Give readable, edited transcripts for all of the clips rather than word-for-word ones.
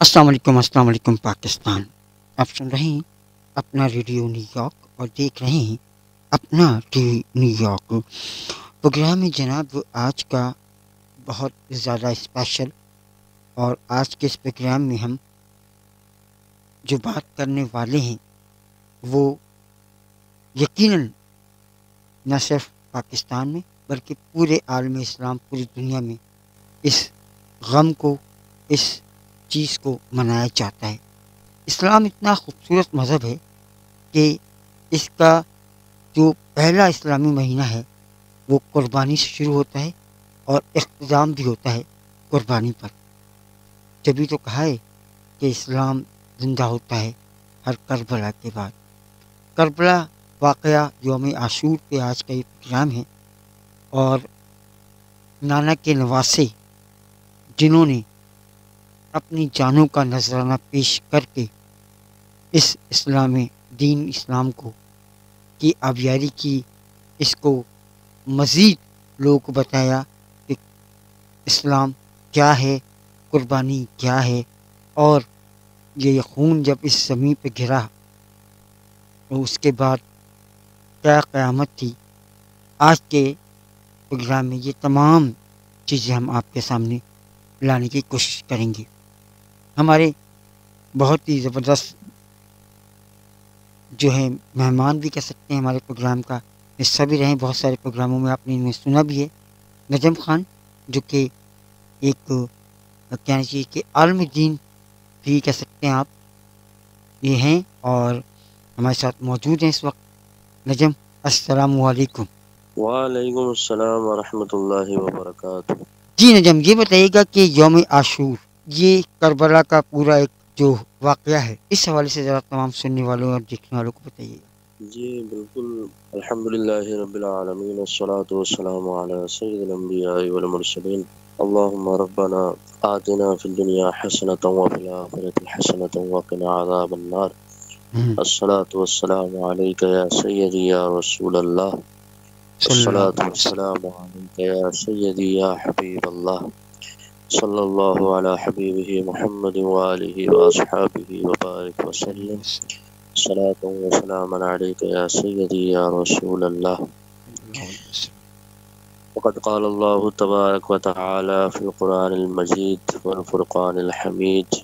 السلام علیکم پاکستان. آپ سن رہے ہیں اپنا ریڈیو نیو یارک اور دیکھ رہے ہیں اپنا TV New York. Programme میں جناب آج کا بہت زیادہ اسپیشل، اور آج کے اس پروگرام میں ہم جو بات کرنے والے ہیں وہ یقیناً نہ صرف پاکستان میں بلکہ پورے عالم اسلام، پوری دنیا میں اس غم کو، اس چیز کو منایا جاتا ہے. اسلام اتنا خوبصورت مذہب ہے کہ اس کا جو پہلا اسلامی مہینہ ہے وہ قربانی سے شروع ہوتا ہے اور اختتام بھی ہوتا ہے قربانی پر. جبھی تو کہا ہے کہ اسلام زندہ ہوتا ہے ہر کربلا کے بعد. کربلا واقعہ یوم عاشور پہ آج کا یہ پروگرام ہے، اور نانا کے نواسے جنہوں نے اپنی جانوں کا نذرانہ پیش کر کے اس دین اسلام کو کی آبیاری کی، اس کو مزید لوگوں کو بتایا کہ اسلام کیا ہے، قربانی کیا ہے، اور یہ خون جب اس زمین پہ گرا تو اس کے بعد کیا قیامت تھی. آج کے پروگرام میں یہ تمام چیزیں ہم آپ کے سامنے لانے کی کوشش کریں گے. ہمارے بہت ہی زبردست جو ہے مہمان بھی کہہ سکتے ہیں، ہمارے پروگرام کا حصہ بھی رہے بہت سارے پروگراموں میں، آپ نے انہیں سنا بھی ہے. نجم خان جو کہ ایک کہنا چاہیے کہ عالم دین بھی کہہ سکتے ہیں آپ، یہ ہیں اور ہمارے ساتھ موجود ہیں اس وقت. نجم السلام علیکم. وعلیکم السلام ورحمۃ اللہ وبرکاتہ. جی نجم، یہ بتائیے گا کہ یوم عاشور یہ کربلا کا پورا ایک جو واقعہ ہے، اس حوالے سے ذرا تمام سننے والوں اور دیکھنے والوں کو بتائیے گا. جی بالکل. الحمدللہ رب العالمین والصلاة والسلام علی سید الانبیاء والمرسلین. اللہم ربنا آتنا فی الدنیا حسنة وفی الآخرة حسنة وقنا عذاب النار. الصلاة والسلام علیک یا سیدی یا رسول اللہ. الصلاة والسلام علیک یا سیدی یا حبیب اللہ. صلی اللہ علی حبیبہ محمد وآلہ واصحابہ وبارک وسلم. صلاة وسلام علیک یا سیدی یا رسول اللہ. وقد قال اللہ تبارک و تعالی فی القرآن المجید والفرقان الحمید.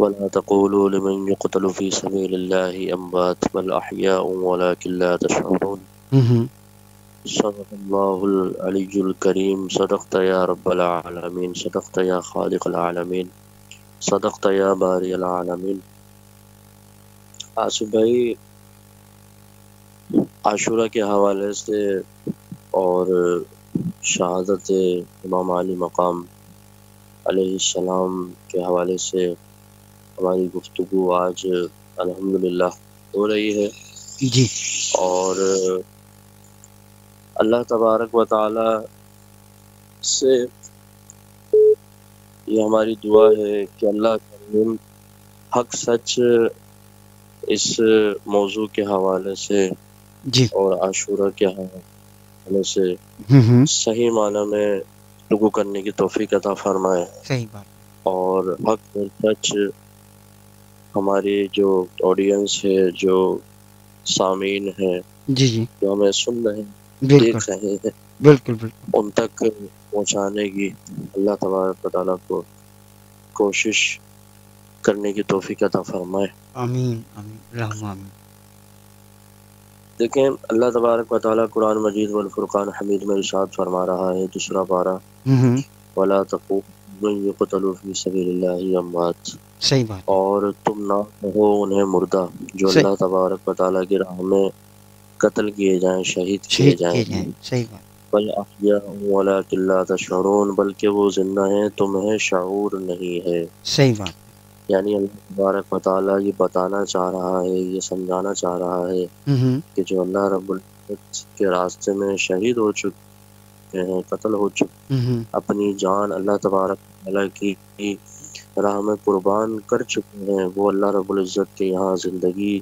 ولا تقولوا لمن يقتل في سبيل الله أموات بل أحياء ولكن لا تشعرون. صدق الله العلي الكريم. صدقت يا رب العالمين. صدقت يا خالق العالمين. صدقت يا بارئ العالمين. آصف بھائی، عاشورہ کے حوالے سے اور شہادت امام علی مقام علیہ السلام کے حوالے سے ہماری گفتگو آج الحمدللہ ہو رہی ہے. جی. اور اللہ تبارک و تعالی سے یہ ہماری دعا ہے کہ اللہ کریم حق سچ اس موضوع کے حوالے سے جی. اور عاشورہ کے حوالے سے صحیح معنی میں گفتگو کرنے کی توفیق عطا فرمائے. صحیح بات. اور حق اور سچ ہماری جو آڈینس ہے، جو سامعین ہیں، جی جی جو ہمیں سن رہے ہیں، دیکھ رہے ہیں، بالکل بالکل ان تک پہنچانے کی اللہ تبارک و تعالیٰ کو کوشش کرنے کی توفیق عطا فرمائے. آمین آمین اللہم آمین. دیکھیں، اللہ تبارک و تعالیٰ قرآن مجید والفرقان حمید میں ارشاد فرما رہا ہے، دوسرا پارہ، وَلَا تَقُولُوا مَن يُقْتَلُ فِي سَبِيلِ اللَّهِ أَمْوَاتٌ. صحیح بات. اور تم نہ کہو انہیں مردہ جو اللہ تبارک و تعالیٰ کی راہ میں قتل کیے جائیں، شہید کیے جائیں. صحیح بات. بل احیاء ولکن لا تشعرون، بلکہ وہ زندہ ہیں تمہیں شعور نہیں ہے. صحیح بات. یعنی اللہ تبارک و تعالیٰ یہ بتانا چاہ رہا ہے، یہ سمجھانا چاہ رہا ہے کہ جو اللہ رب العزت کے راستے میں شہید ہو چکے ہیں، قتل ہو چکے ہیں، اپنی جان اللہ تبارک و تعالیٰ کی راہ میں قربان کر چکے ہیں، وہ اللہ رب العزت کے یہاں زندگی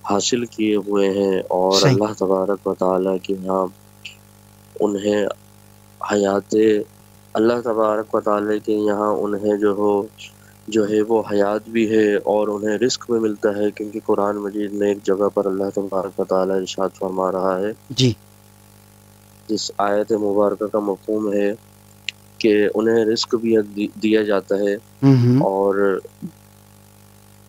حاصل کیے ہوئے ہیں، اور اللہ تبارک و تعالیٰ کے یہاں انہیں حیات اللہ تبارک و تعالیٰ کے یہاں انہیں جو ہے وہ حیات بھی ہے اور انہیں رزق بھی ملتا ہے، کیونکہ قرآن مجید میں ایک جگہ پر اللہ تبارک و تعالیٰ ارشاد فرما رہا ہے، جی جس آیت مبارکہ کا مفہوم ہے کہ انہیں رزق بھی دیا جاتا ہے اور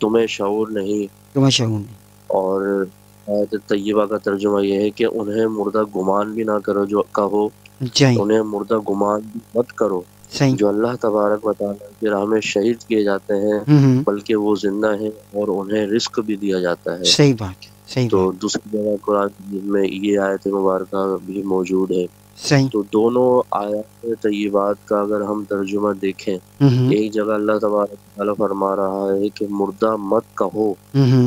تمہیں شعور نہیں، تمہیں شعور نہیں، اور آیت طیبہ کا ترجمہ یہ ہے کہ انہیں مردہ گمان بھی نہ کرو، جو کہو جی انہیں مردہ گمان بھی مت کرو صحیح، جو اللہ تبارک و تعالیٰ کی راہ میں شہید کیے جاتے ہیں، بلکہ وہ زندہ ہیں اور انہیں رزق بھی دیا جاتا ہے۔ صحیح بات ہے، صحیح تو بات، دوسری جگہ قرآن مجید میں یہ آیت مبارکہ بھی موجود ہے۔ صحیح، تو دونوں آیات طیبات کا اگر ہم ترجمہ دیکھیں، ایک جگہ اللہ تبارک و تعالیٰ فرما رہا ہے کہ مردہ مت کہو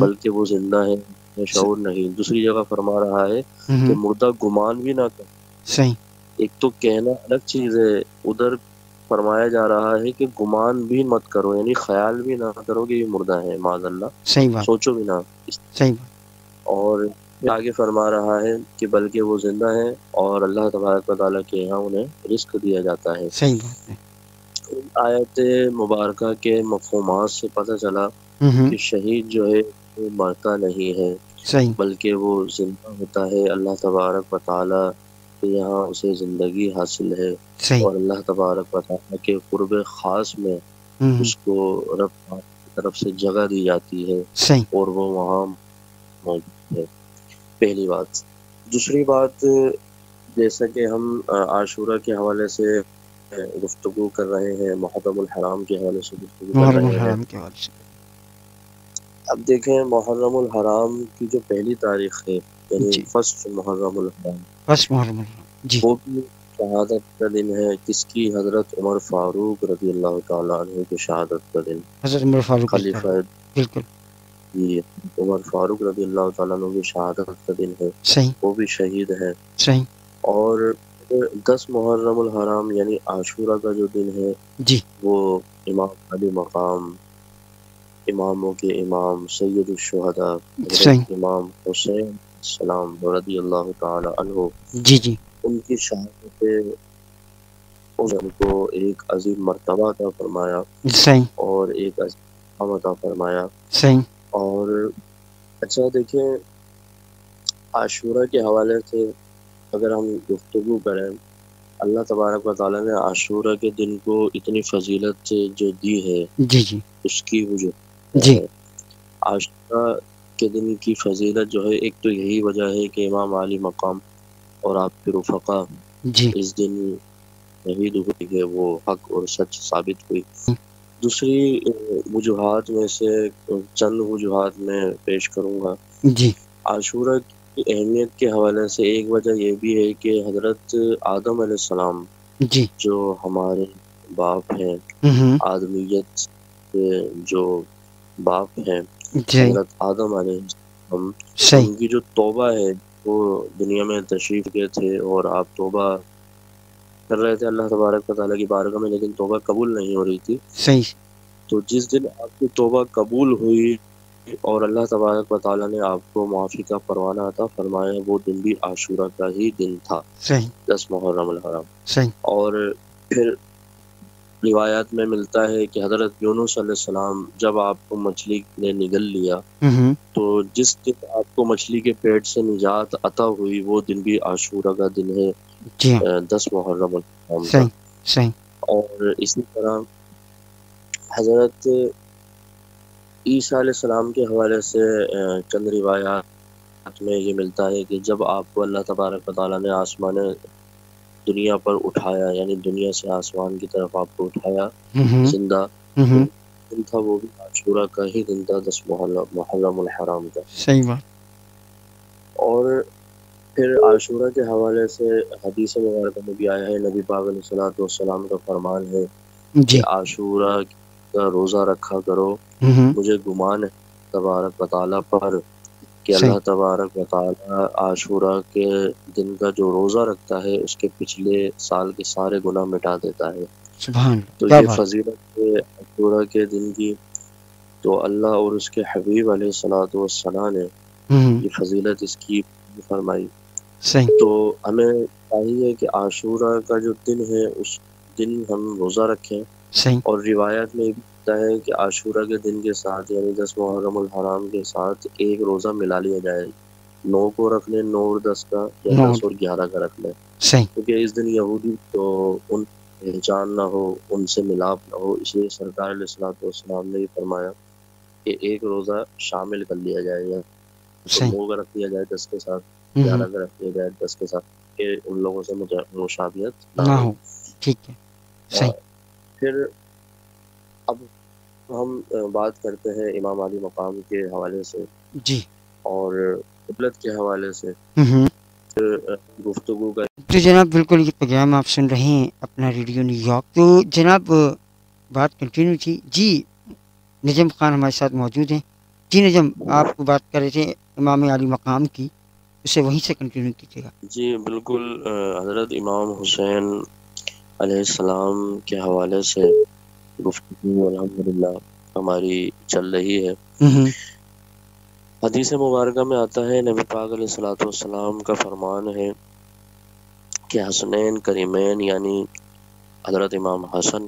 بلکہ وہ زندہ ہے، شعور نہیں۔ دوسری جگہ فرما رہا ہے کہ مردہ گمان بھی نہ کرو۔ صحیح، ایک تو کہنا الگ چیز ہے، ادھر فرمایا جا رہا ہے کہ گمان بھی مت کرو، یعنی خیال بھی نہ کرو کہ یہ مردہ ہے، معاذ اللہ، صحیح بات، سوچو بھی نہ۔ صحیح بات، اور آگے فرما رہا ہے کہ بلکہ وہ زندہ ہیں اور اللہ تبارک و تعالیٰ کے یہاں انہیں رزق دیا جاتا ہے۔ صحیح بات ہے، آیت مبارکہ کے مفہومات سے پتہ چلا کہ شہید جو ہے وہ مرتا نہیں ہے، صحیح، بلکہ وہ زندہ ہوتا ہے۔ اللہ تبارک و تعالیٰ کے یہاں اسے زندگی حاصل ہے صحیح، اور اللہ تبارک و تعالیٰ کے قرب خاص میں اس کو رب کی طرف سے جگہ دی جاتی ہے صحیح، اور وہ وہاں موجود ہے۔ پہلی بات۔ دوسری بات، جیسا کہ ہم عاشورہ کے حوالے سے گفتگو کر رہے ہیں، محرم الحرام کے حوالے سے گفتگو کر محرم رہے ہیں، الحرام کے حوالے سے، اب دیکھیں محرم الحرام کی جو پہلی تاریخ ہے، یعنی جی فرسٹ محرم الحرام، بس محرم الحرام، جی وہ بھی شہادت کا دن ہے۔ کس کی؟ حضرت عمر فاروق رضی اللہ تعالیٰ عنہ کی شہادت کا دن۔ حضرت عمر فاروق خلیفہ بالکل عمر فاروق رضی اللہ تعالیٰ عنہ کی شہادت کا دن ہے، صحیح، وہ بھی شہید ہیں۔ صحیح، اور 10 محرم الحرام یعنی عاشورہ کا جو دن ہے، جی وہ امام علی مقام، اماموں کے امام، سید الشہداء صحیح، حضرت امام حسین السلام رضی اللہ تعالیٰ عنہ، جی جی ان کی شہادت ان کو ایک عظیم مرتبہ عطا فرمایا صحیح، اور ایک عظیم مقام عطا فرمایا۔ صحیح، اور اچھا دیکھیں، عاشورہ کے حوالے سے اگر ہم گفتگو کریں، اللہ تبارک و تعالیٰ نے عاشورہ کے دن کو اتنی فضیلت جو دی ہے، جی جی اس کی وجہ جی ہے عاشورہ کے دن کی فضیلت جو ہے، ایک تو یہی وجہ ہے کہ امام علی مقام اور آپ کے رفقا جی اس دن شہید ہوئی ہے، وہ حق اور سچ ثابت ہوئی۔ دوسری وجوہات میں سے چند وجوہات میں پیش کروں گا۔ جی عاشورہ کی اہمیت کے حوالے سے ایک وجہ یہ بھی ہے کہ حضرت آدم علیہ السلام جی جو ہمارے باپ ہیں، آدمیت کے جو باپ ہیں، جی حضرت آدم علیہ السلام، صحیح، ان کی جو توبہ ہے، وہ دنیا میں تشریف لے تھے اور آپ توبہ کر رہے تھے اللہ تبارک و تعالیٰ کی بارگاہ میں، لیکن توبہ قبول نہیں ہو رہی تھی۔ صحیح، تو جس دن آپ کی توبہ قبول ہوئی اور اللہ تبارک و تعالیٰ نے آپ کو معافی کا پروانہ عطا فرمایا، وہ دن بھی عاشورہ کا ہی دن تھا، صحیح، 10 محرم الحرام۔ صحیح، اور پھر روایات میں ملتا ہے کہ حضرت یونس علیہ السلام جب آپ کو مچھلی نے نگل لیا، تو جس دن آپ کو مچھلی کے پیٹ سے نجات عطا ہوئی، وہ دن بھی عاشورہ کا دن ہے، جی 10 محرم الحرام کا۔ صحیح، صحیح، اور اسی طرح حضرت عیسیٰ علیہ السلام کے حوالے سے چند روایات میں یہ ملتا ہے کہ جب آپ کو اللہ تبارک و تعالیٰ نے آسمان دنیا پر اٹھایا، یعنی دنیا سے آسمان کی طرف آپ کو اٹھایا زندہ، دن تھا وہ بھی عاشورہ کا ہی دن تھا، 10 محرم الحرام کا۔ صحیح بات، اور پھر عاشورہ کے حوالے سے حدیث مبارکہ میں بھی آیا ہے، نبی پاک علیہ الصلوۃ والسلام کا فرمان ہے کہ جی عاشورہ کا روزہ رکھا کرو، مجھے گمان ہے تبارک و تعالیٰ پر کہ صحیح، اللہ تبارک و تعالیٰ عاشورہ کے دن کا جو روزہ رکھتا ہے، اس کے پچھلے سال کے سارے گناہ مٹا دیتا ہے۔ سبحان تو کیا یہ بات، فضیلت ہے عاشورہ کے دن کی، تو اللہ اور اس کے حبیب علیہ الصلوۃ والسلام نے یہ فضیلت اس کی فرمائی۔ صحیح، تو ہمیں چاہیے کہ عاشورہ کا جو دن ہے، اس دن ہم روزہ رکھیں، صحیح اور روایت میں یہ بھی ہوتا ہے کہ عاشورہ کے دن کے ساتھ یعنی 10 محرم الحرام کے ساتھ ایک روزہ ملا لیا جائے، 9 کو رکھ لیں، 9 اور 10 کا، یا 10 اور 11 کا رکھ لیں، صحیح کیونکہ اس دن یہودی تو ان پہچان نہ ہو، ان سے ملاپ نہ ہو، اس لیے سرکار علیہ الصلوۃ والسلام نے یہ فرمایا کہ ایک روزہ شامل کر لیا جائے گا، تو صحیح 9 کا رکھ لیا جائے 10 کے ساتھ، ہوں 11 کا رکھ لیا جائے 10 کے ساتھ، کہ ان لوگوں سے مشابہت نہ نہ ہو۔ ہو، ٹھیک ہے، صحیح پھر اب ہم بات کرتے ہیں امام علی مقام کے حوالے سے جی اور قبلت کے حوالے سے ہوں گفتگو کا۔ تو جناب بالکل یہ پروگرام آپ سن رہے ہیں اپنا ریڈیو نیو یارک، تو جناب بات کنٹینیو تھی جی، نجم خان ہمارے ساتھ موجود ہیں۔ جی نجم، آپ بات کر رہے تھے امام علی مقام کی، اسے وہیں سے کنٹینیو کیجیے گا۔ جی بالکل، حضرت امام حسین علیہ السلام کے حوالے سے گفتگو الحمدللہ ہماری چل رہی ہے۔ حدیث مبارکہ میں آتا ہے، نبی پاک علیہ الصلوۃ والسلام کا فرمان ہے کہ حسنین کریمین یعنی حضرت امام حسن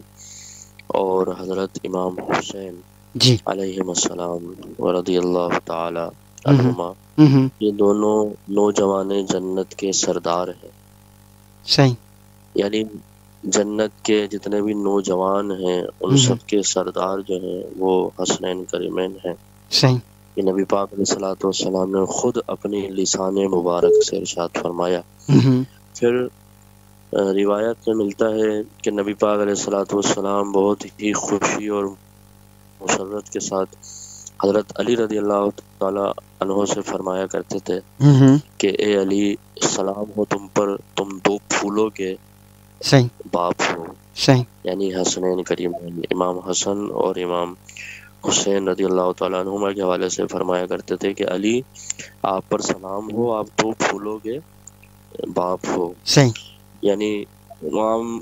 اور حضرت امام حسین جی علیہم السلام ورضی اللہ تعالی ہوں عنہما، یہ دونوں نوجوان جنت کے سردار ہیں، صحیح یعنی جنت کے جتنے بھی نوجوان ہیں ان سب کے سردار جو ہیں وہ حسنین کریمین ہیں۔ صحیح کہ نبی پاک علیہ الصلوۃ والسلام نے خود اپنی لسان مبارک سے ارشاد فرمایا۔ پھر روایت میں ملتا ہے کہ نبی پاک علیہ الصلوۃ والسلام بہت ہی خوشی اور مسرت کے ساتھ حضرت علی رضی اللہ تعالی عنہ سے فرمایا کرتے تھے کہ اے علی، سلام ہو تم پر، تم دو پھولوں کے صحیح باپ ہو، صحیح یعنی حسنین کریمین، امام حسن اور امام حسین رضی اللہ تعالیٰ عنہما کے حوالے سے فرمایا کرتے تھے کہ علی آپ پر سلام ہو، آپ دو پھولوں کے باپ ہو، صحیح یعنی امام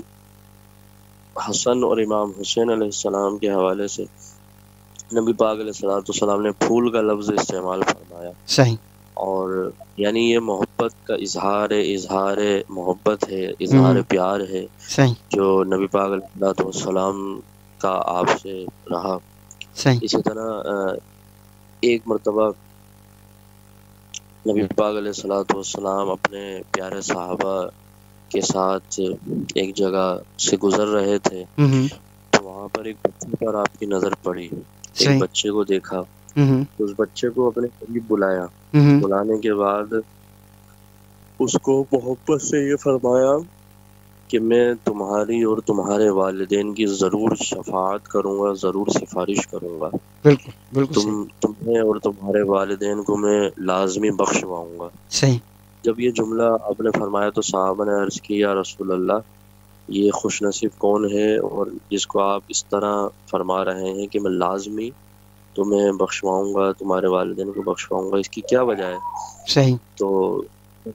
حسن اور امام حسین علیہ السلام کے حوالے سے نبی پاک علیہ الصلوۃ والسلام نے پھول کا لفظ استعمال فرمایا، صحیح اور یعنی یہ محبت کا اظہار محبت ہے، اظہار پیار ہے صحیح جو نبی پاک علیہ الصلوۃ والسلام کا آپ سے رہا۔ صحیح اسی طرح ایک مرتبہ نبی پاک علیہ الصلوۃ والسلام اپنے پیارے صحابہ کے ساتھ ایک جگہ سے گزر رہے تھے، تو وہاں پر ایک بچے پر آپ کی نظر پڑی، ایک بچے کو دیکھا، اس بچے کو اپنے قریب بلایا، بلانے کے بعد اس کو محبت سے یہ فرمایا کہ میں تمہاری اور تمہارے والدین کی ضرور شفاعت کروں گا، ضرور سفارش کروں گا، بالکل بالکل صحیح تمہیں اور تمہارے والدین کو میں لازمی بخشواؤں گا۔ صحیح جب یہ جملہ آپ نے فرمایا تو صحابہ نے عرض کی، یا رسول اللہ، یہ خوش نصیب کون ہے اور جس کو آپ اس طرح فرما رہے ہیں کہ میں لازمی تمہیں بخشواؤں گا، تمہارے والدین کو بخشواؤں گا، اس کی کیا وجہ ہے؟ صحیح تو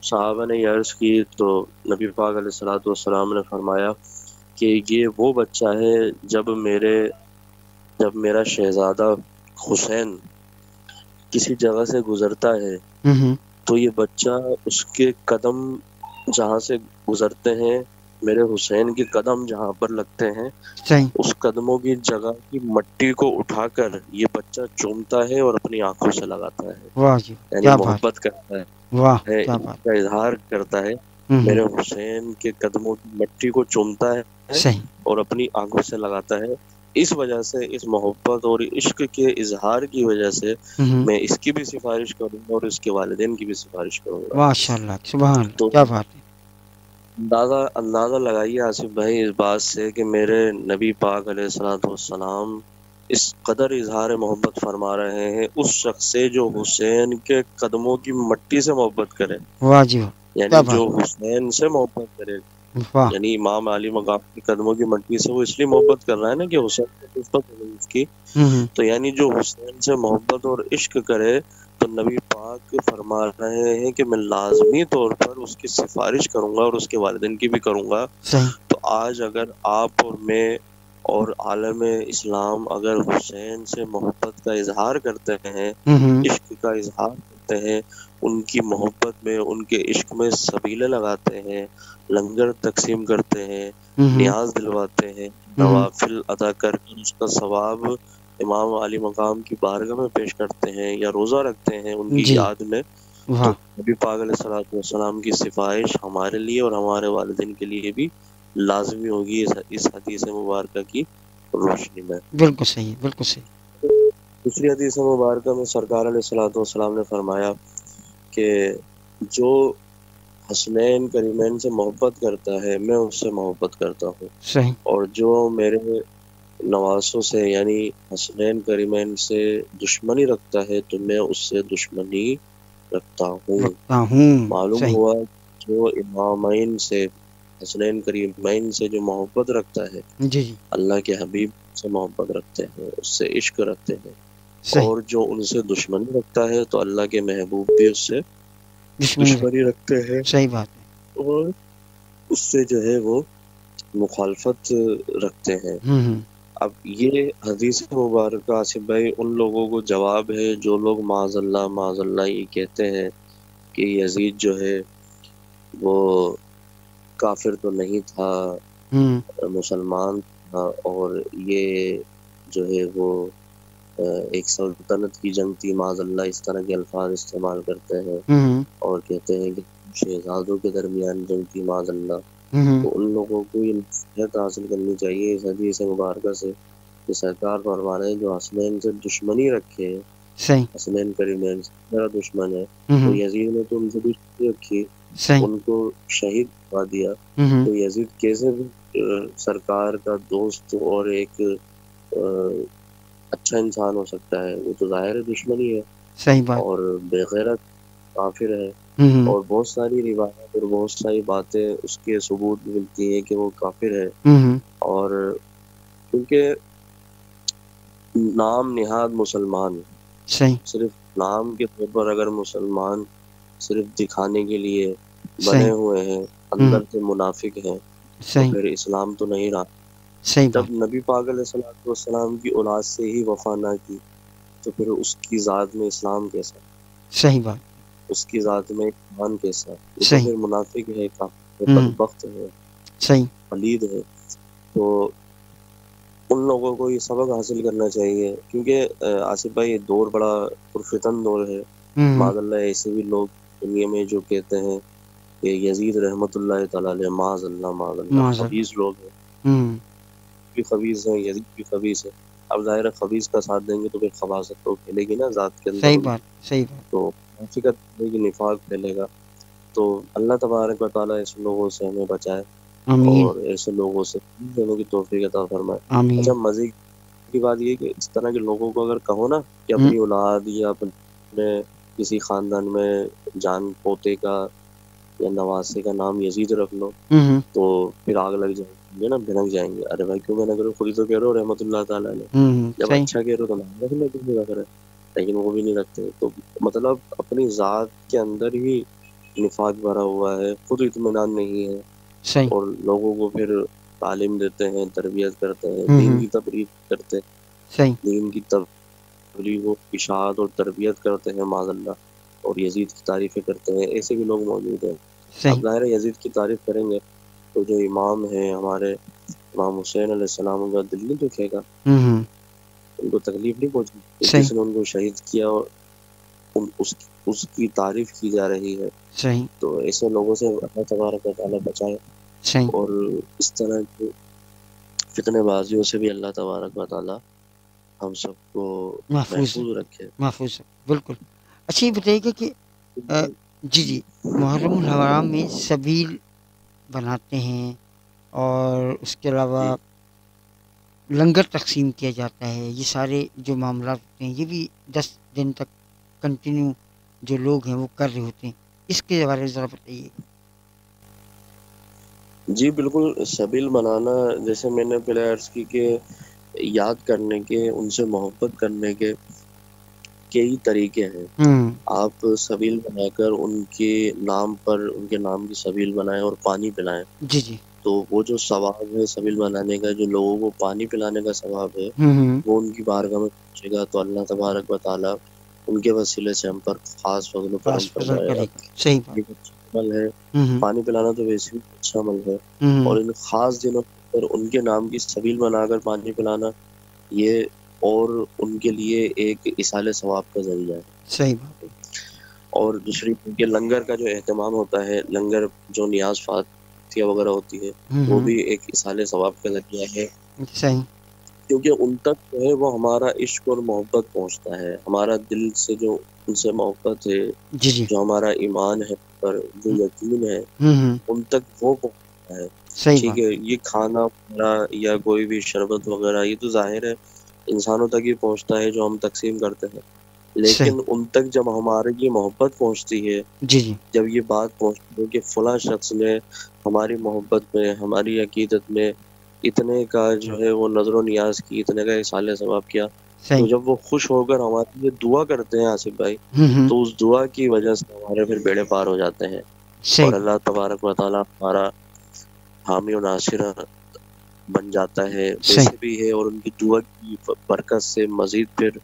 صحابہ نے یہ عرض کی تو نبی پاک علیہ الصلوۃ والسلام نے فرمایا کہ یہ وہ بچہ ہے جب میرا شہزادہ حسین کسی جگہ سے گزرتا ہے تو یہ بچہ اس کے قدم جہاں سے گزرتے ہیں، میرے حسین کے قدم جہاں پر لگتے ہیں، صحیح اس قدموں کی جگہ کی مٹی کو اٹھا کر یہ بچہ چومتا ہے اور اپنی آنکھوں سے لگاتا ہے، واہ جی، یعنی کیا بات، محبت کرتا ہے، واہ کیا بات، کا اظہار کرتا ہے، میرے حسین کے قدموں کی مٹی کو چومتا ہے صحیح اور اپنی آنکھوں سے لگاتا ہے۔ اس وجہ سے، اس محبت اور عشق کے اظہار کی وجہ سے میں اس کی بھی سفارش کروں گا اور اس کے والدین کی بھی سفارش کروں گا۔ ماشاء اللہ، سبحان اللہ، تو کیا بات ہے۔ اندازہ لگائیے آصف بھائی اس بات سے کہ میرے نبی پاک علیہ الصلوۃ والسلام اس قدر اظہار محبت فرما رہے ہیں اس شخص سے جو حسین کے قدموں کی مٹی سے محبت کرے، واہ جی واہ، یعنی جو حسین سے محبت کرے، واہ یعنی امام علی مقام کے قدموں کی مٹی سے وہ اس لیے محبت کر رہا ہے نا کہ حسین سے نسبت ہو گئی اس کی، تو یعنی جو حسین سے محبت اور عشق کرے تو نبی پاک فرما رہے ہیں کہ میں لازمی طور پر اس کی سفارش کروں گا اور اس کے والدین کی بھی کروں گا۔ صحیح تو آج اگر آپ اور میں اور عالم اسلام اگر حسین سے محبت کا اظہار کرتے ہیں، ہوں عشق کا اظہار کرتے ہیں، ان کی محبت میں، ان کے عشق میں سبیلے لگاتے ہیں، لنگر تقسیم کرتے ہیں، ہوں نیاز دلواتے ہیں، ہوں نوافل ادا کر کے اس کا ثواب امام علی مقام کی بارگاہ میں پیش کرتے ہیں یا روزہ رکھتے ہیں ان کی جی یاد میں، تو واہ نبی پاک علیہ الصلوۃ والسلام کی سفارش ہمارے لیے اور ہمارے والدین کے لیے بھی لازمی ہوگی اس حدیث مبارکہ کی روشنی میں۔ بالکل صحیح بالکل صحیح دوسری حدیث مبارکہ میں سرکار علیہ الصلوۃ والسلام نے فرمایا کہ جو حسنین کریمین سے محبت کرتا ہے میں اس سے محبت کرتا ہوں، صحیح اور جو میرے نواسوں سے یعنی حسنین کریمین سے دشمنی رکھتا ہے تو میں اس سے دشمنی رکھتا ہوں۔ رکھتا ہوں معلوم صحیح ہوا جو امامین سے، حسنین کریمین سے جو محبت رکھتا ہے، جی جی اللہ کے حبیب سے محبت رکھتے ہیں، اس سے عشق رکھتے ہیں، صحیح اور جو ان سے دشمنی رکھتا ہے تو اللہ کے محبوب بھی اس سے دشمنی دشمنی رکھتے ہیں، صحیح بات ہے اور اس سے جو ہے وہ مخالفت رکھتے ہیں۔ ہوں اب یہ حدیث مبارکہ آصف بھائی ان لوگوں کو جواب ہے جو لوگ معاذ اللہ یہ کہتے ہیں کہ یزید جو ہے وہ کافر تو نہیں تھا، ہوں مسلمان تھا، اور یہ جو ہے وہ ایک سلطنت کی جنگ تھی، معاذ اللہ اس طرح کے الفاظ استعمال کرتے ہیں، ہوں اور کہتے ہیں کہ شہزادوں کے درمیان جنگ تھی، معاذ اللہ۔ ہوں تو ان لوگوں کو یہ نصیحت حاصل کرنی چاہیے اس حدیث مبارکہ سے کہ سرکار فرما رہے ہیں جو حسنین سے دشمنی رکھے، صحیح حسنین کریمین سے میرا دشمن ہے، تو ہوں یزید نے تو ان سے دشمنی رکھی، صحیح ان کو شہید کروا دیا، ہوں تو یزید کیسے سرکار کا دوست اور ایک اچھا انسان ہو سکتا ہے؟ وہ تو ظاہر ہے دشمنی ہے، صحیح بات اور بے غیرت کافر ہے، ہوں اور بہت ساری روایات اور بہت ساری باتیں اس کے ثبوت ملتی ہیں کہ وہ کافر ہے۔ ہوں اور کیونکہ نام نہاد مسلمان، صحیح صرف نام کے طور پر اگر مسلمان صرف دکھانے کے لیے بنے صحیح ہوئے ہیں، ہوں اندر سے منافق ہیں، تو صحیح پھر اسلام تو نہیں رہا۔ صحیح جب بات نبی پاک علیہ الصلوۃ والسلام کی اولاد سے ہی وفا نہ کی تو پھر اس کی ذات میں اسلام کیسا، صحیح بات اس کی ذات میں ایمان کیسا؟ وہ تو صحیح پھر منافق ہے، کافر ہے، ہوں بدبخت ہے، صحیح پلید ہے۔ تو ان لوگوں کو یہ سبق حاصل کرنا چاہیے، کیونکہ آصف بھائی یہ دور بڑا پرفتن دور ہے، ہوں معاذ اللہ ایسے بھی لوگ دنیا میں جو کہتے ہیں کہ یزید رحمۃ اللہ تعالی علیہ، معاذ اللہ معذرت خبیث لوگ ہیں، ہوں بھی خبیث ہیں، یزید بھی خبیث ہے۔ اب ظاہر ہے خبیث کا ساتھ دیں گے تو پھر خباثت تو پھیلے گی نا ذات کے اندر صحیح ان کی، بات صحیح بات تو منافقت پھیلے گی، نفاق پھیلے گا۔ تو اللہ تبارک و تعالیٰ ایسے لوگوں سے ہمیں بچائے آمین اور ایسے لوگوں سے دینے کی توفیق عطا فرمائے۔ آمین اچھا مزے کی بات یہ کہ اس طرح کے لوگوں کو اگر کہو نا کہ ہوں اپنی اولاد یا اپنے کسی خاندان میں جان پوتے کا یا نواسے کا نام یزید رکھ لو ہوں تو پھر آگ لگ جائیں گے نا، بھنک جائیں گے، ارے بھائی کیوں میں نہ کروں، خود ہی تو کہہ رہے ہو رحمۃ اللہ تعالیٰ نے، جب صحیح اچھا کہہ رہے ہو تو نام رکھ لو، کیوں نہیں رکھ رہے؟ لیکن وہ بھی نہیں رکھتے، تو مطلب اپنی ذات کے اندر ہی نفاق بھرا ہوا ہے، خود اطمینان نہیں ہے، صحیح اور لوگوں کو پھر تعلیم دیتے ہیں، تربیت کرتے ہیں، دین ہوں کی تبلیغ کرتے ہیں، صحیح دین کی تبلیغ و اشاعت اور تربیت کرتے ہیں معاذ اللہ، اور یزید کی تعریفیں کرتے ہیں، ایسے بھی لوگ موجود ہیں۔ اب صحیح ظاہر ہے یزید کی تعریف کریں گے تو جو امام ہیں ہمارے امام حسین علیہ السلام کا دل نہیں دکھے گا، ہوں ان کو تکلیف نہیں پہنچے گی صحیح جس نے ان کو شہید کیا اور اس کی تعریف کی جا رہی ہے۔ صحیح تو ایسے لوگوں سے اللہ تبارک و تعالیٰ بچائے، صحیح اور اس طرح کی فتنے بازیوں سے بھی اللہ تبارک و تعالیٰ ہم سب کو محفوظ محفوظ رکھے۔ محفوظ بالکل اچھا یہ بتائیے گا کہ جی جی محرم الحرام میں سبیل بناتے ہیں اور اس کے علاوہ جی لنگر تقسیم کیا جاتا ہے، یہ سارے جو معاملات ہوتے ہیں یہ بھی 10 دن تک کنٹینیو جو لوگ ہیں وہ کر رہے ہوتے ہیں، اس کے بارے میں ذرا بتائیے گا۔ جی بالکل، سبیل بنانا جیسے میں نے پہلے عرض کی کہ یاد کرنے کے، ان سے محبت کرنے کے کئی طریقے ہیں۔ ہوں آپ سبیل بنا کر ان کے نام پر، ان کے نام کی سبیل بنائیں اور پانی پلائیں، جی جی تو وہ جو ثواب ہے سبیل بنانے کا، جو لوگوں کو پانی پلانے کا ثواب ہے، وہ ان کی بارگاہ میں پہنچے گا تو اللہ تبارک و تعالیٰ ان کے وسیلے سے ہم پر خاص فضل و کرم خاص فضل فرمائے گا۔ کرے گا، صحیح بات۔ یہ اچھا عمل ہے، پانی پلانا تو ویسے بھی اچھا عمل ہے، اور ان خاص دنوں پر ان کے نام کی سبیل بنا کر پانی پلانا، یہ اور ان کے لیے ایک ایصال ثواب کا ذریعہ ہے۔ صحیح بات۔ اور دوسری کہ لنگر کا جو اہتمام ہوتا ہے، لنگر جو نیاز فاتحہ وغیرہ ہوتی ہے، وہ بھی ایک ایصال ثواب کا ذریعہ ہے، صحیح۔ کیونکہ ان تک جو ہے وہ ہمارا عشق اور محبت پہنچتا ہے، ہمارا دل سے جو ان سے محبت ہے، جی جی، جو ہمارا ایمان ہے پر جو یقین ہے، ان تک وہ پہنچتا ہے۔ صحیح ٹھیک بات۔ ہے، یہ کھانا وغیرہ یا کوئی بھی شربت وغیرہ یہ تو ظاہر ہے انسانوں تک ہی پہنچتا ہے جو ہم تقسیم کرتے ہیں، صحیح، لیکن ان تک جب ہماری یہ محبت پہنچتی ہے، جی جی، جب یہ بات پہنچتی ہے کہ فلاں شخص نے ہماری محبت میں، ہماری عقیدت میں اتنے کا جو ہے وہ نظر و نیاز کی، اتنے کا اصالہ ثواب کیا، تو صحیح، جب وہ خوش ہو کر ہمارے لیے دعا کرتے ہیں آصف بھائی، تو اس دعا کی وجہ سے ہمارے پھر بیڑے پار ہو جاتے ہیں، اور صحیح، اللہ تبارک و تعالیٰ ہمارا حامی و ناصر بن جاتا ہے، صحیح، ویسے بھی ہے، اور ان کی دعا کی برکت سے مزید پھر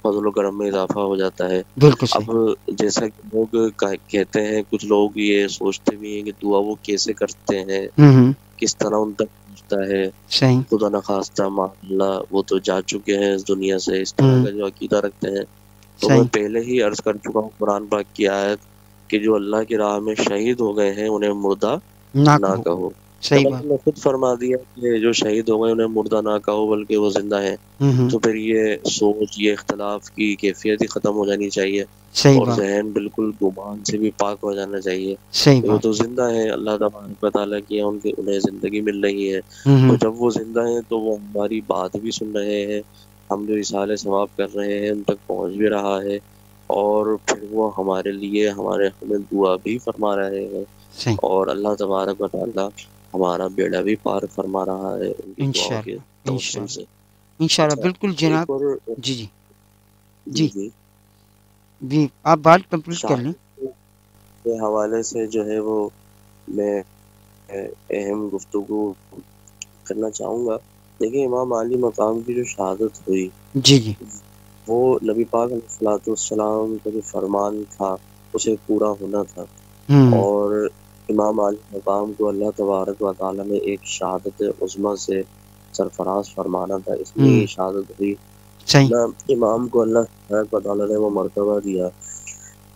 فضل و کرم میں اضافہ ہو جاتا ہے۔ بالکل صحیح۔ اب جیسا کہ لوگ کہتے ہیں، کچھ لوگ یہ سوچتے بھی ہیں کہ دعا وہ کیسے کرتے ہیں، کس طرح ان تک پہنچتا ہے، صحیح، خدا نخواستہ معاذ وہ تو جا چکے ہیں اس دنیا سے، اس طرح کا جو عقیدہ رکھتے ہیں، تو میں صحیح، پہلے ہی عرض کر چکا ہوں قرآن پاک کی آیت کہ جو اللہ کی راہ میں شہید ہو گئے ہیں انہیں مردہ نہ نہ کہو، کہو۔ صحیح جب بات۔ اللہ نے خود فرما دیا کہ جو شہید ہو گئے انہیں مردہ نہ کہو بلکہ وہ زندہ ہیں، تو پھر یہ سوچ، یہ اختلاف کی کیفیت ہی ختم ہو جانی چاہیے، صحیح اور بات، ذہن بالکل گمان سے بھی پاک ہو جانا چاہیے صحیح کہ وہ بات۔ تو زندہ ہیں، اللہ تبارک و تعالیٰ کی انہیں زندگی مل رہی ہے، اور جب وہ زندہ ہیں تو وہ ہماری بات بھی سن رہے ہیں، ہم جو اصالہ ثواب کر رہے ہیں ان تک پہنچ بھی رہا ہے، اور پھر وہ ہمارے لیے ہمیں دعا بھی فرما رہے ہیں، صحیح، اور اللہ تبارک و تعالیٰ ہمارا بیڑا بھی پار فرما رہا ہے ان کی دعاؤں کے انشاءاللہ، توسل انشاءاللہ، سے۔ انشاءاللہ، اچھا، بالکل جناب۔ ایک اور، جی جی، جی جی جی، جی، آپ بات کمپلیٹ کر لیں۔ شہادت کے حوالے سے جو ہے وہ میں اہم گفتگو کرنا چاہوں گا۔ دیکھیں، امام علی مقام کی جو شہادت ہوئی، جی جی، وہ نبی پاک علیہ الصلوۃ والسلام کا جو فرمان تھا اسے پورا ہونا تھا، اور امام علی مقام کو اللہ تبارک و تعالیٰ نے ایک شہادت عظمیٰ سے سرفراز فرمانا تھا، اس لیے یہ شہادت ہوئی۔ صحیح، نہ امام کو اللہ تبارک و تعالیٰ نے وہ مرتبہ دیا،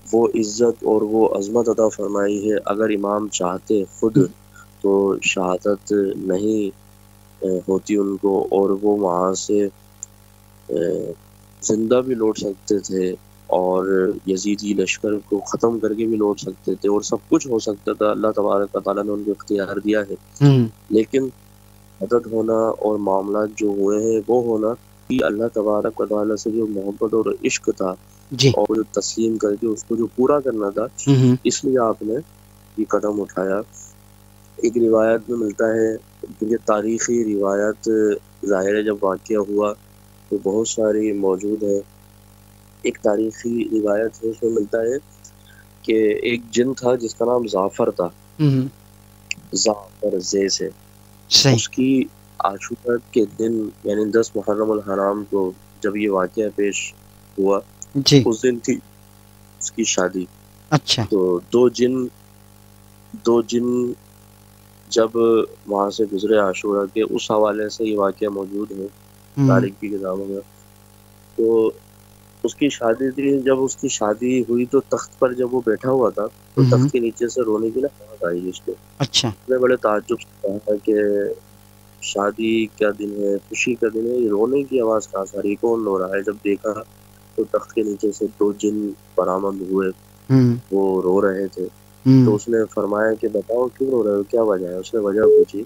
وہ عزت اور وہ عظمت عطا فرمائی ہے، اگر امام چاہتے خود تو شہادت نہیں ہوتی ان کو، اور وہ وہاں سے زندہ بھی لوٹ سکتے تھے، اور یزیدی لشکر کو ختم کر کے بھی لوٹ سکتے تھے، اور سب کچھ ہو سکتا تھا، اللہ تبارک و تعالیٰ نے ان کو اختیار دیا ہے، لیکن مدد ہونا اور معاملات جو ہوئے ہیں وہ ہونا کہ اللہ تبارک و تعالیٰ سے جو محبت اور عشق تھا، جی، اور جو تسلیم کر کے اس کو جو پورا کرنا تھا، اس لیے آپ نے یہ قدم اٹھایا۔ ایک روایت میں ملتا ہے، یہ تاریخی روایت ظاہر ہے جب واقعہ ہوا تو بہت ساری موجود ہے، ایک تاریخی روایت ہے اس میں ملتا ہے کہ ایک جن تھا جس کا نام زعفر تھا، زعفر زے سے، صحیح، اس کی عاشورہ کے دن یعنی 10 محرم الحرام کو جب یہ واقعہ پیش ہوا، جی، اس دن تھی اس کی شادی، اچھا، تو دو جن جب وہاں سے گزرے عاشورہ کے، اس حوالے سے یہ واقعہ موجود ہے تاریخ کی کتابوں میں۔ تو اس کی شادی تھی، جب اس کی شادی ہوئی تو تخت پر جب وہ بیٹھا ہوا تھا تو تخت کے نیچے سے رونے کی نا آواز آئی اس کو، اچھا، اس نے بڑے تعجب سے کہا کہ شادی کا دن ہے، خوشی کا دن ہے، یہ رونے کی آواز کہاں سے آ رہی، کون رو رہا ہے؟ جب دیکھا تو تخت کے نیچے سے 2 جن برآمد ہوئے، وہ رو رہے تھے، تو اس نے فرمایا کہ بتاؤ کیوں رو رہے ہو، کیا وجہ ہے؟ اس نے وجہ پوچھی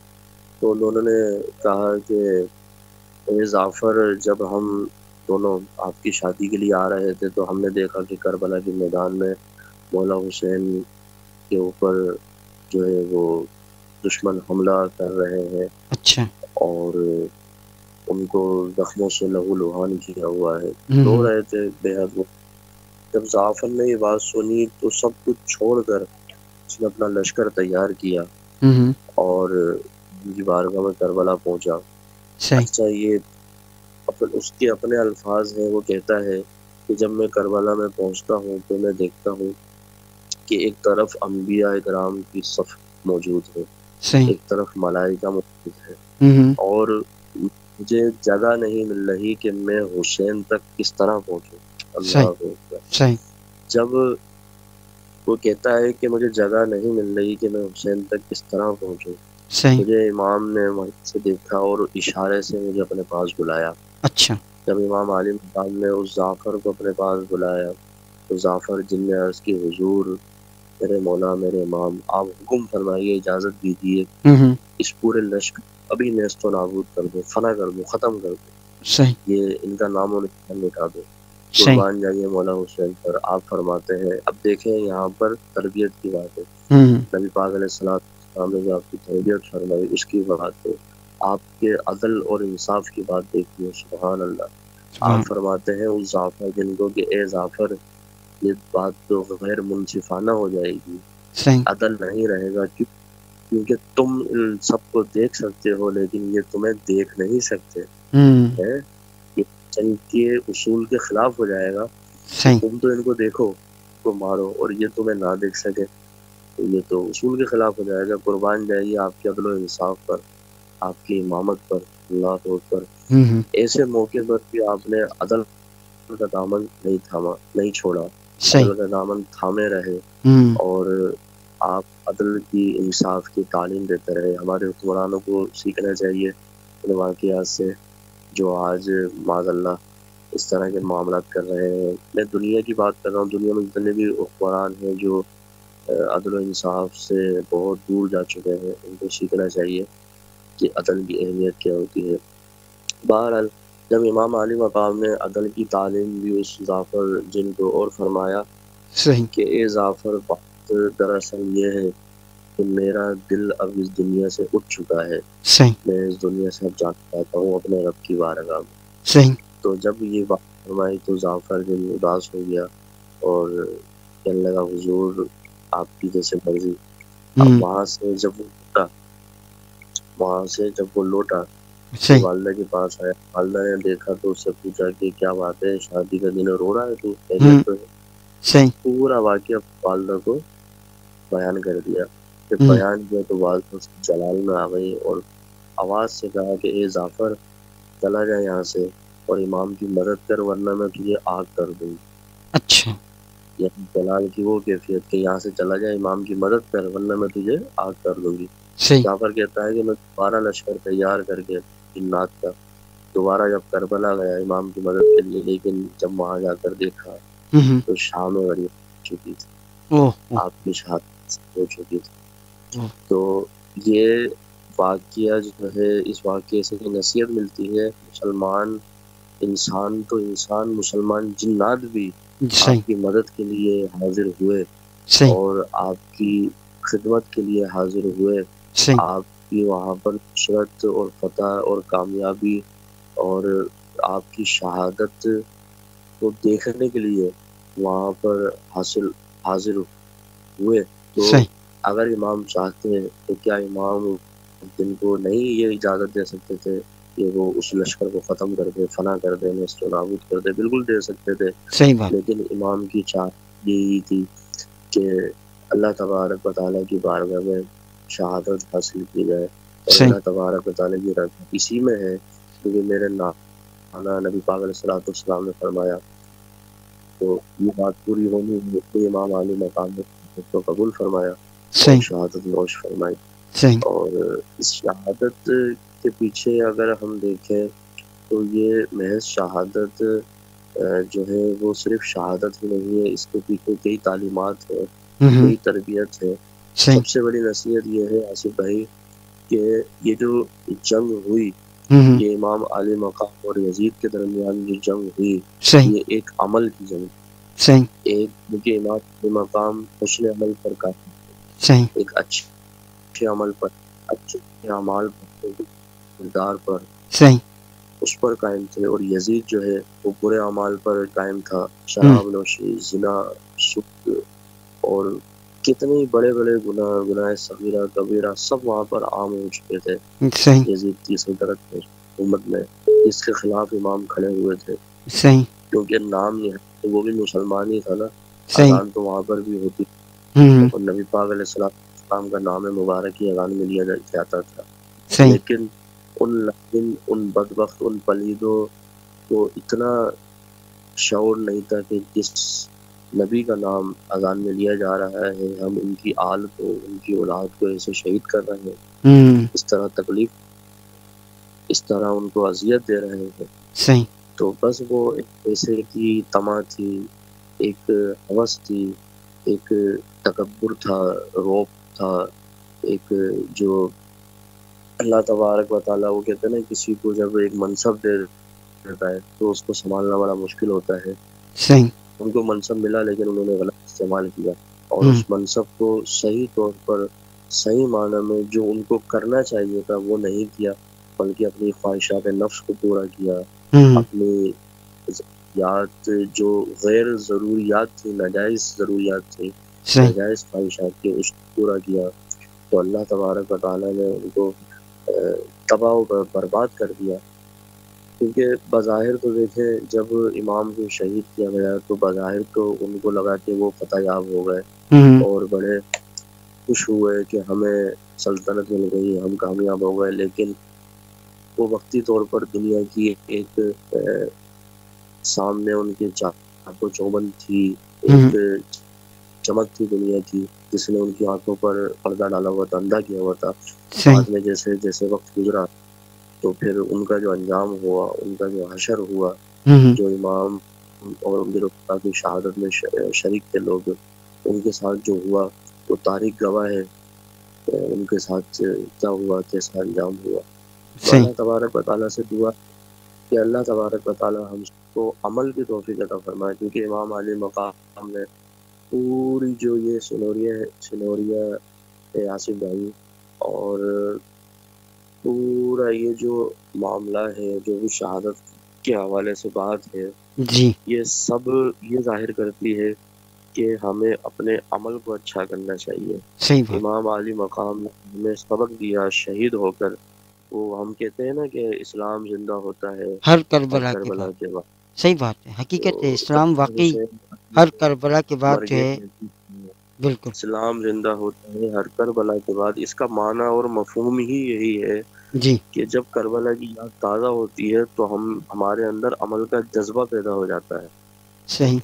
تو انہوں نے کہا کہ اے زعفر، جب ہم دونوں آپ کی شادی کے لیے آ رہے تھے تو ہم نے دیکھا کہ کربلا کے میدان میں مولا حسین کے اوپر جو ہے وہ دشمن حملہ کر رہے ہیں، اچھا، اور ان کو زخموں سے لہو لہان کیا ہوا ہے، رو رہے تھے بے حد وہ۔ جب زعفر نے یہ بات سنی تو سب کچھ چھوڑ کر اس نے اپنا لشکر تیار کیا، اور کی بارگاہ میں کربلا پہنچا. صحیح. اچھا یہ اس کے اپنے الفاظ ہیں. وہ کہتا ہے کہ جب میں کربلا میں پہنچتا ہوں تو میں دیکھتا ہوں کہ ایک طرف انبیاء کرام کی صف موجود ہے, صحیح. ایک طرف ملائکہ موجود ہے, ہوں. اور مجھے جگہ نہیں مل رہی کہ میں حسین تک کس طرح پہنچوں. اللہ صحیح. اکبر. صحیح. جب وہ کہتا ہے کہ مجھے جگہ نہیں مل رہی کہ میں حسین تک کس طرح پہنچوں, صحیح. مجھے امام نے وہیں سے دیکھا اور اشارے سے مجھے اپنے پاس بلایا. اچھا. جب امام علی مقام نے اس جعفر کو اپنے پاس بلایا تو جعفر جن نے عرض کی حضور میرے مولا میرے امام آپ حکم فرمائیے, اجازت دیجیے, ہوں. اس پورے لشکر ابھی نیست و نابود کر دو, فنا کر دو, ختم کر دو, صحیح. یہ ان کا نام و نشان مٹا دو. صحیح. قربان جائیے مولا حسین پر. آپ فرماتے ہیں, اب دیکھیں یہاں پر تربیت کی بات ہے. ہوں. نبی پاک علیہ السلام نے جو آپ کی تربیت فرمائی اس کی بات ہے. آپ کے عدل اور انصاف کی بات دیکھیے. سبحان اللہ. آپ فرماتے ہیں اس جعفر جن کو کہ اے جعفر یہ بات تو غیر منصفانہ ہو جائے گی, صحیح. عدل نہیں رہے گا, کیونکہ تم ان سب کو دیکھ سکتے ہو لیکن یہ تمہیں دیکھ نہیں سکتے ہوں. ہیں. یہ جنگ کے اصول کے خلاف ہو جائے گا کہ صحیح. تم تو ان کو دیکھو, کو مارو, اور یہ تمہیں نہ دیکھ سکے, تو یہ تو اصول کے خلاف ہو جائے گا. قربان جائیے آپ کے عدل و انصاف پر, آپ کی امامت پر. اللہ اکبر. ہوں. ایسے موقع پر بھی آپ نے عدل کا دامن نہیں تھاما, نہیں چھوڑا, صحیح. عدل کا دامن تھامے رہے, ہوں. اور آپ عدل کی انصاف کی تعلیم دیتے رہے. ہمارے حکمرانوں کو سیکھنا چاہیے ان واقعات سے جو آج معاذ اللہ اس طرح کے معاملات کر رہے ہیں. میں دنیا کی بات کر رہا ہوں, دنیا میں جتنے بھی حکمران ہیں جو عدل و انصاف سے بہت دور جا چکے ہیں, ان کو سیکھنا چاہیے کہ عدل کی اہمیت کیا ہوتی ہے. بہرحال جب امام علی مقام نے عدل کی تعلیم دی اس جعفر جن کو, اور فرمایا صحیح. کہ اے جعفر بات دراصل یہ ہے کہ میرا دل اب اس دنیا سے اٹھ چکا ہے, صحیح. میں اس دنیا سے اب جانا چاہتا ہوں اپنے رب کی بارگاہ میں. صحیح. تو جب یہ بات فرمائی تو جعفر دل اداس ہو گیا اور کہنے لگا حضور آپ کی جیسے مرضی. اب وہاں سے جب وہ لوٹا تو صحیح. والدہ کے پاس آیا. والدہ نے دیکھا تو اس سے پوچھا کہ کیا بات ہے, شادی کا دن رو رہا ہے تو خیریت تو ہے. صحیح. پورا واقعہ والدہ کو بیان کر دیا. جب ہوں. بیان کیا تو والدہ اس کی جلال میں آ گئی اور آواز سے کہا کہ اے جعفر چلا جائے یہاں سے اور امام کی مدد کر ورنہ میں تجھے آگ کر دوں گی. اچھا. یعنی جلال کی وہ کیفیت کہ یہاں سے چلا جائے, امام کی مدد کر ورنہ میں تجھے آگ کر دوں گی. صحیح. جعفر کہتا ہے کہ میں دوبارہ لشکر تیار کر کے جنات کا دوبارہ جب کربلا گیا امام کی مدد کے لیے, لیکن جب وہاں جا کر دیکھا ہوں. تو شام غریب ہو چکی تھی, اوہ. آپ کی شہادت ہو چکی تھی. اوہ. تو یہ واقعہ جو ہے, اس واقعے سے نصیحت ملتی ہے مسلمان انسان تو انسان, مسلمان جنات بھی صحیح. آپ کی مدد کے لیے حاضر ہوئے صحیح. اور آپ کی خدمت کے لیے حاضر ہوئے. صحیح. آپ کی وہاں پر نصرت اور فتح اور کامیابی اور آپ کی شہادت کو دیکھنے کے لیے وہاں پر حاضر ہوئے. تو صحیح. اگر امام چاہتے ہیں تو کیا امام جن کو نہیں یہ اجازت دے سکتے تھے کہ وہ اس لشکر کو ختم کر دے, فنا کر دے, نیست و نابود کر دے؟ بالکل دے سکتے تھے, صحیح بات. لیکن امام کی چاہت یہی تھی کہ اللہ تبارک و تعالیٰ کی بارگاہ میں شہادت حاصل کی جائے, اور صحیح. اللہ تبارک و تعالیٰ کی رضا اسی میں ہے. کیونکہ میرے نانا نبی پاک علیہ السلام نے فرمایا تو یہ بات پوری ہونی ہے. امام علی مقام نے اس کو قبول فرمایا اور صحیح. شہادت نوش فرمائی. صحیح. اور اس شہادت کے پیچھے اگر ہم دیکھیں تو یہ محض شہادت جو ہے وہ صرف شہادت ہی نہیں ہے, اس کے پیچھے کئی تعلیمات ہیں, ہوں. کئی تربیت ہے. صحیح. سب سے بڑی نصیحت یہ ہے آصف بھائی کہ یہ جو جنگ ہوئی, ہوں. یہ امام علی مقام اور یزید کے درمیان جو جنگ ہوئی, صحیح. یہ ایک عمل کی جنگ, صحیح. ایک کیونکہ امام علی مقام حسن عمل پر قائم, صحیح. ایک اچھے عمل پر, اچھے اعمال پر, کردار پر, صحیح. اس پر قائم تھے. اور یزید جو ہے وہ برے اعمال پر قائم تھا, ہوں. شراب نوشی, زنا, سود اور کتنے بڑے بڑے گناہ، گناہ صغیرہ کبیرہ سب وہاں پر عام ہو چکے تھے صحیح یزید کی سلطنت میں، حکومت میں، اس کے خلاف امام کھڑے ہوئے تھے، صحیح کیونکہ نام نہیں ہے تو وہ بھی مسلمان ہی تھا نا، صحیح اذان تو وہاں پر بھی ہوتی، ہوں اور نبی پاک علیہ السلام کا نام مبارک ہی اذان میں لیا جاتا تھا، صحیح لیکن ان بدبخت، ان پلیدوں کو اتنا شعور نہیں تھا کہ جس نبی کا نام اذان میں لیا جا رہا ہے ہم ان کی آل کو، ان کی اولاد کو ایسے شہید کر رہے ہیں، ہوں اس طرح تکلیف، اس طرح ان کو اذیت دے رہے ہیں، صحیح تو بس وہ ایک پیسے کی طمع تھی، ایک ہوس تھی، ایک تکبر تھا، روب تھا، ایک جو اللہ تبارک و تعالیٰ، وہ کہتے ہیں نا کسی کو جب ایک منصب دے دیتا ہے تو اس کو سنبھالنا بڑا مشکل ہوتا ہے، صحیح ان کو منصب ملا لیکن انہوں نے غلط استعمال کیا، اور ہوں اس منصب کو صحیح طور پر، صحیح معنی میں جو ان کو کرنا چاہیے تھا وہ نہیں کیا، بلکہ اپنی خواہشات نفس کو پورا کیا، ہوں اپنی ضروریات جو غیر ضروریات تھی، ناجائز ضروریات تھی، صحیح ناجائز خواہشات تھی، اس کو پورا کیا، تو اللہ تبارک و تعالیٰ نے ان کو تباہ و برباد کر دیا، کیونکہ بظاہر تو دیکھیں جب امام کو شہید کیا گیا تو بظاہر تو ان کو لگا کہ وہ فتح یاب ہو گئے ہوں اور بڑے خوش ہوئے کہ ہمیں سلطنت مل گئی، ہم کامیاب ہو گئے، لیکن وہ وقتی طور پر دنیا کی ایک سامنے ان کے چاق و چوبند تھی، ہوں ایک چمک تھی دنیا کی، جس نے ان کی آنکھوں پر پردہ ڈالا ہوا تھا، اندھا کیا ہوا تھا، صحیح بعد میں جیسے جیسے وقت گزرا تو پھر ان کا جو انجام ہوا، ان کا جو حشر ہوا، ہوں جو امام اور ان کے کی شہادت میں شریک تھے لوگ، ان کے ساتھ جو ہوا وہ تاریخ گواہ ہے، ان کے ساتھ کیا ہوا، کیسا انجام ہوا، تو صحیح اللہ تبارک و تعالیٰ سے دعا کہ اللہ تبارک و تعالیٰ ہم کو عمل کی توفیق عطا فرمائے، کیونکہ امام علی مقام نے پوری جو یہ سنوریا ہے آصف بھائی، اور پورا یہ جو معاملہ ہے، جو بھی شہادت کے حوالے سے بات ہے، جی یہ سب یہ ظاہر کرتی ہے کہ ہمیں اپنے عمل کو اچھا کرنا چاہیے۔ صحیح بات امام علی مقام نے ہمیں سبق دیا شہید ہو کر، وہ ہم کہتے ہیں نا کہ اسلام زندہ ہوتا ہے ہر ہر کربلا کے بعد کربلا کے بعد، صحیح بات ہے حقیقت ہے تو اسلام امام واقعی حسین ہر کربلا کے بعد مر جو گئے ہے ہیں، بالکل اسلام زندہ ہوتا ہے ہر کربلا کے بعد، اس کا معنی اور مفہوم ہی یہی ہے جی کہ جب کربلا کی یاد تازہ ہوتی ہے تو ہمارے اندر عمل کا جذبہ پیدا ہو جاتا ہے، صحیح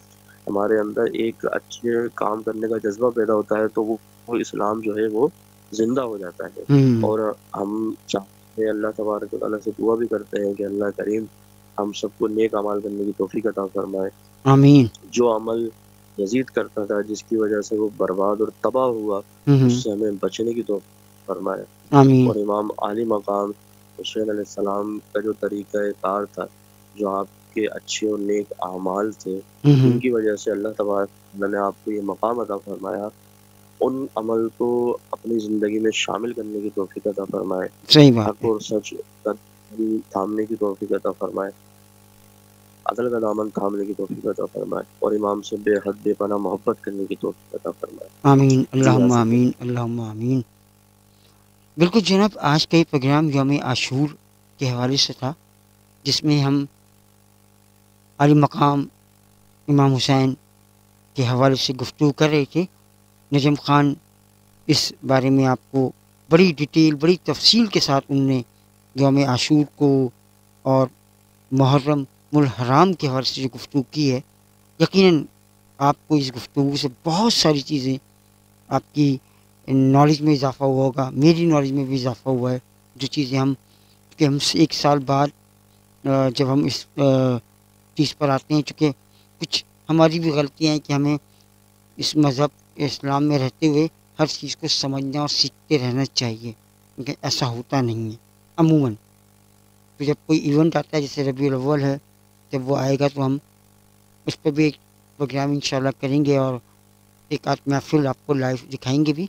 ہمارے اندر ایک اچھے کام کرنے کا جذبہ پیدا ہوتا ہے، تو وہ اسلام جو ہے وہ زندہ ہو جاتا ہے، ہوں اور ہم چاہتے ہیں، اللہ تبارک و تعالیٰ سے دعا بھی کرتے ہیں کہ اللہ کریم ہم سب کو نیک اعمال کرنے کی توفیق عطا فرمائے، آمین جو عمل یزید کرتا تھا جس کی وجہ سے وہ برباد اور تباہ ہوا، اس ہوں سے ہمیں بچنے کی توفیق فرمائے، آمین اور امام علی مقام حسین علیہ السلام کا جو طریقہ کار تھا، جو آپ کے اچھے اور نیک اعمال تھے، جن ہوں کی وجہ سے اللہ تبارک تعالیٰ نے آپ کو یہ مقام عطا فرمایا، ان عمل کو اپنی زندگی میں شامل کرنے کی توفیق عطا فرمائے، صحیح بات حق ہے اور سچ کا تھامنے کی توفیق عطا فرمائے، عدل کا دامن تھامنے کی توفیق عطا فرمائے، اور امام سے بے حد بے پناہ محبت کرنے کی توفیق عطا فرمائے۔ آمین جی اللہم آصف آمین اللہم آمین بالکل جناب آج کا یہ پروگرام یوم عاشور کے حوالے سے تھا جس میں ہم علی مقام امام حسین کے حوالے سے گفتگو کر رہے تھے نجم خان اس بارے میں آپ کو بڑی ڈیٹیل بڑی تفصیل کے ساتھ انہوں نے یوم عاشور کو اور محرم الحرام کے حوالے سے جو گفتگو کی ہے یقیناً آپ کو اس گفتگو سے بہت ساری چیزیں آپ کی نالج میں اضافہ ہوا ہوگا میری نالج میں بھی اضافہ ہوا ہے جو چیزیں کہ ہم سے ایک سال بعد جب ہم اس چیز پر آتے ہیں چونکہ کچھ ہماری بھی غلطیاں ہیں کہ ہمیں اس مذہب اسلام میں رہتے ہوئے ہر چیز کو سمجھنا اور سیکھتے رہنا چاہیے کیونکہ ایسا ہوتا نہیں ہے عموماً تو جب کوئی ایونٹ آتا ہے جیسے ربیع الاول ہے جب وہ آئے گا تو ہم اس پہ بھی ایک پروگرام انشاءاللہ کریں گے اور ایک آدھ محفل آپ کو لائیو دکھائیں گے بھی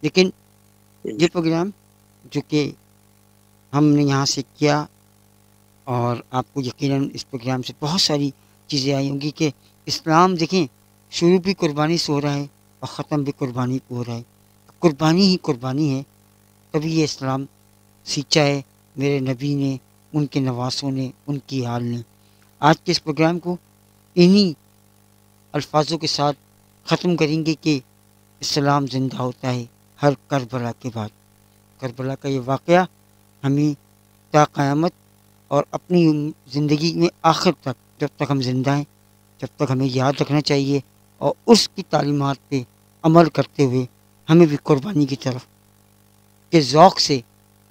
لیکن یہ پروگرام جو کہ ہم نے یہاں سے کیا اور آپ کو یقیناً اس پروگرام سے بہت ساری چیزیں آئی ہوں گی کہ اسلام دیکھیں شروع بھی قربانی سے ہو رہا ہے اور ختم بھی قربانی پہ ہو رہا ہے. قربانی ہی قربانی ہے، تبھی یہ اسلام سیچا ہے میرے نبی نے، ان کے نواسوں نے، ان کی حال نے. آج کے اس پروگرام کو انہی الفاظوں کے ساتھ ختم کریں گے کہ اسلام زندہ ہوتا ہے ہر کربلا کے بعد. کربلا کا یہ واقعہ ہمیں تا قیامت اور اپنی زندگی میں آخر تک، جب تک ہم زندہ ہیں، جب تک ہمیں یاد رکھنا چاہیے اور اس کی تعلیمات پہ عمل کرتے ہوئے ہمیں بھی قربانی کی طرف کے ذوق سے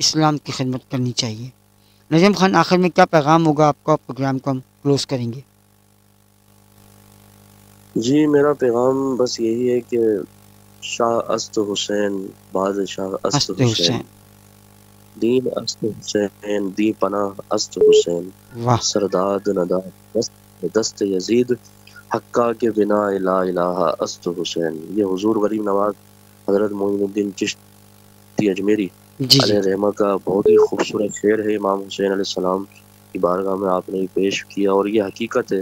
اسلام کی خدمت کرنی چاہیے. نجم خان، آخر میں کیا پیغام ہوگا آپ کا؟ پروگرام کو ہم کلوز کریں گے. جی میرا پیغام بس یہی ہے کہ شاہ است حسین، بادشاہ است ہست حسین، حسین. دین است حسین، دی پناہ است حسین، واہ. سرداد ندا دست یزید، حقا کے بنا لا الہ است حسین. یہ حضور غریب نواز حضرت معین الدین چشتی اجمیری جی جی. علیہ رحمہ کا بہت ہی خوبصورت شعر ہے. امام حسین علیہ السلام کی بارگاہ میں آپ نے پیش کیا، اور یہ حقیقت ہے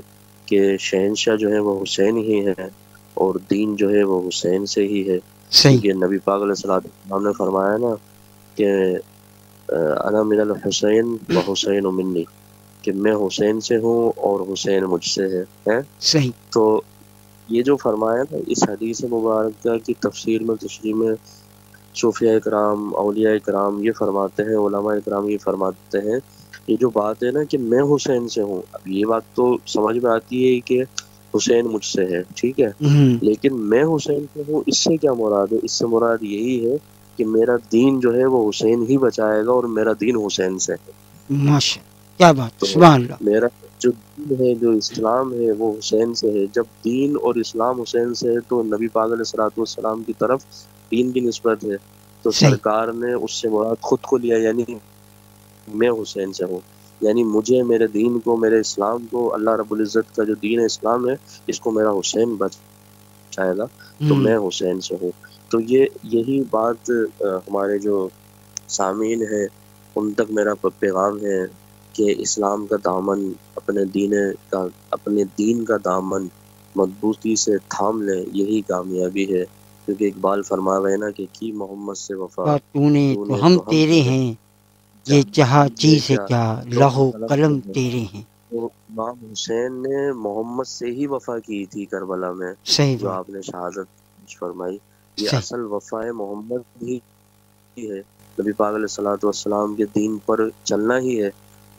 کہ شہنشاہ جو ہے وہ حسین ہی ہے، اور دین جو ہے وہ حسین سے ہی ہے. صحیح. کیونکہ نبی پاک علیہ السلام نے فرمایا نا کہ انا من الحسین و حسین منی، کہ میں حسین سے ہوں اور حسین مجھ سے ہے. صحیح. تو یہ جو فرمایا نا اس حدیث مبارکہ کی تفسیر میں، تشریح میں، صوفیاء کرام، اولیاء کرام یہ فرماتے ہیں، علماء کرام یہ فرماتے ہیں، یہ جو بات ہے نا کہ میں حسین سے ہوں، اب یہ بات تو سمجھ میں آتی ہے کہ حسین مجھ سے ہے، ٹھیک ہے، لیکن میں حسین سے ہوں، اس سے کیا مراد ہے؟ اس سے مراد یہی ہے کہ میرا دین جو ہے وہ حسین ہی بچائے گا، اور میرا دین حسین سے ہے. ماشاء کیا بات، تو سبحان اللہ. میرا جو دین ہے، جو اسلام ہے، وہ حسین سے ہے. جب دین اور اسلام حسین سے ہے تو نبی پاک علیہ الصلوۃ والسلام کی طرف دین کی نسبت ہے. تو صحیح. سرکار نے اس سے مراد خود کو لیا، یعنی میں حسین سے ہوں، یعنی مجھے، میرے دین کو، میرے اسلام کو، اللہ رب العزت کا جو دین اسلام ہے اس کو میرا حسین بچائے گا، تو میں حسین سے ہوں. تو یہی بات ہمارے جو سامعین ہیں ان تک میرا پیغام ہے کہ اسلام کا دامن، اپنے دین کا دامن مضبوطی سے تھام لیں، یہی کامیابی ہے. کیونکہ اقبال فرما گئے نا کہ کی محمد سے وفا، تو نے تو ہم تیرے ہیں، یہ جہاں چیز ہے کیا، لہو قلم تیرے ہیں. تو امام حسین نے محمد سے ہی وفا کی تھی کربلا میں، صحیح جو بات. آپ نے شہادت فرمائی. یہ صحیح. اصل وفا محمد ہی ہے، نبی پاک علیہ الصلوۃ والسلام کے دین پر چلنا ہی ہے.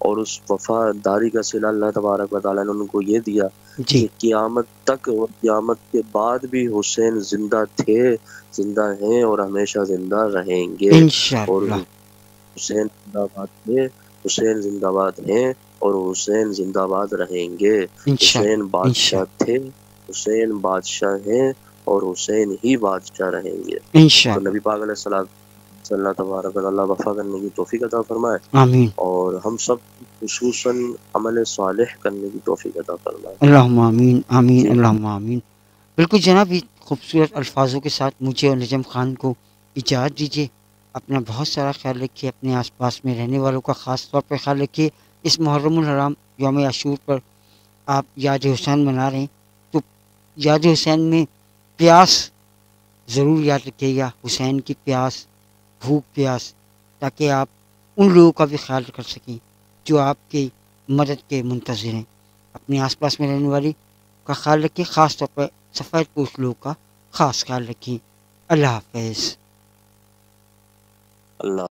اور اس وفاداری کا صلہ اللہ تبارک و تعالیٰ نے ان کو یہ دیا جی. کہ قیامت تک اور قیامت کے بعد بھی حسین زندہ تھے، زندہ ہیں اور ہمیشہ زندہ رہیں گے. اور انشاءاللہ. حسین زندہ باد تھے، حسین زندہ باد ہیں اور حسین زندہ باد رہیں گے. حسین انشاءاللہ. بادشاہ انشاءاللہ. تھے، حسین بادشاہ ہیں اور حسین ہی بادشاہ رہیں گے. تو انشاءاللہ. نبی پاک علیہ السلام صلی اللہ تبارک و تعالیٰ وفا کرنے کی توفیق عطا فرمائے، آمین. اور ہم سب خصوصاً عمل صالح کرنے کی توفیق عطا فرمائے. اللہم آمین. آمین. جی اللہم آمین. بالکل جناب، یہ خوبصورت الفاظوں کے ساتھ مجھے اور نجم خان کو اجازت دیجیے. اپنا بہت سارا خیال رکھیے، اپنے آس پاس میں رہنے والوں کا خاص طور پہ خیال رکھیے. اس محرم الحرام یوم عاشور پر آپ یاد حسین منا رہے ہیں، تو یاد حسین میں پیاس ضرور یاد رکھیے گا، حسین کی پیاس، بھوک پیاس، تاکہ آپ ان لوگوں کا بھی خیال کر سکیں جو آپ کی مدد کے منتظر ہیں. اپنے آس پاس میں رہنے والی کا خیال رکھیں، خاص طور پر سفید پوش لوگوں کا خاص خیال رکھیں. اللہ حافظ. اللہ